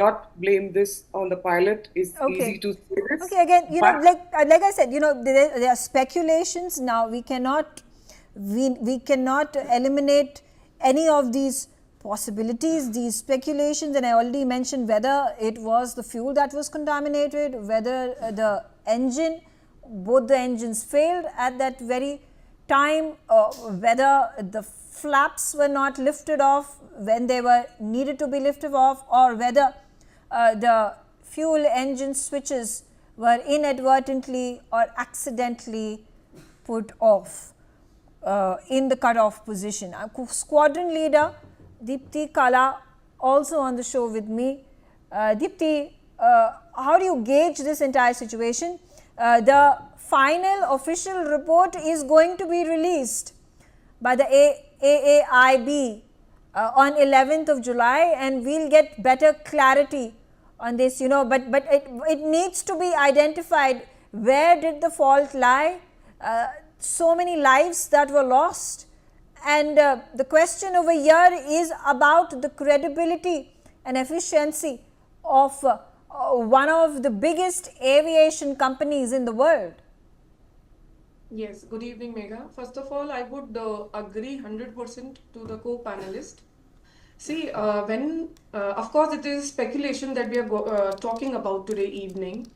not blame this on the pilot. It's easy to say this. Okay, again, like I said, there are speculations now. We cannot eliminate any of these possibilities, these speculations, and I already mentioned whether it was the fuel that was contaminated, whether the engine, both the engines failed at that very time, whether the flaps were not lifted off when they were needed to be lifted off, or whether the fuel engine switches were inadvertently or accidentally put off in the cutoff position. Squadron leader Dipti Kala also on the show with me. Dipti, how do you gauge this entire situation? The final official report is going to be released by the AAIB on 11th of July, and we'll get better clarity on this, but it needs to be identified where did the fault lie. So many lives that were lost, and the question over here is about the credibility and efficiency of one of the biggest aviation companies in the world. Yes, good evening, Megha. First of all, I would agree 100% to the co-panelist. See, of course, it is speculation that we are talking about today evening.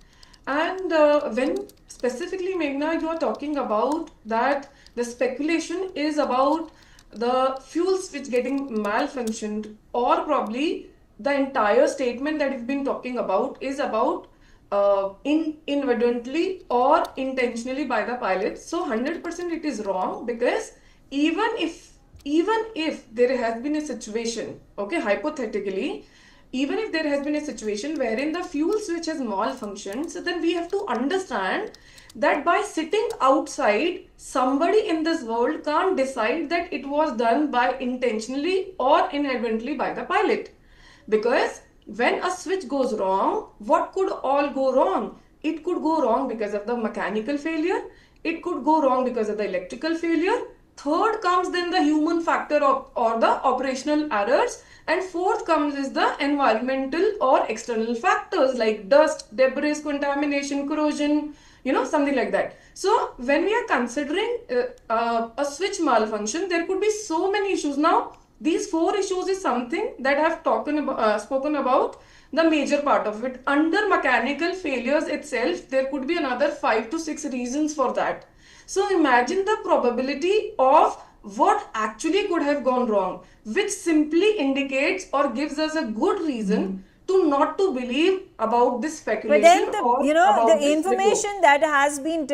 And when specifically, Meghna, you are talking about that the speculation is about the fuel switch getting malfunctioned, or probably the entire statement that we've been talking about is about inadvertently or intentionally by the pilot. So 100% it is wrong, because even if there has been a situation, okay, hypothetically, even if there has been a situation wherein the fuel switch has malfunctioned, so then we have to understand that by sitting outside, somebody in this world can't decide that it was done by intentionally or inadvertently by the pilot. Because when a switch goes wrong, what could all go wrong? It could go wrong because of the mechanical failure. It could go wrong because of the electrical failure. Third comes then the human factor or the operational errors. And fourth comes is the environmental or external factors like dust, debris, contamination, corrosion, something like that. So when we are considering a switch malfunction, there could be so many issues. Now, these 4 issues is something that I have spoken about the major part of it. Under mechanical failures itself, there could be another 5 to 6 reasons for that. So imagine the probability of what actually could have gone wrong, which simply indicates or gives us a good reason to not to believe about this speculation. But then the information that has been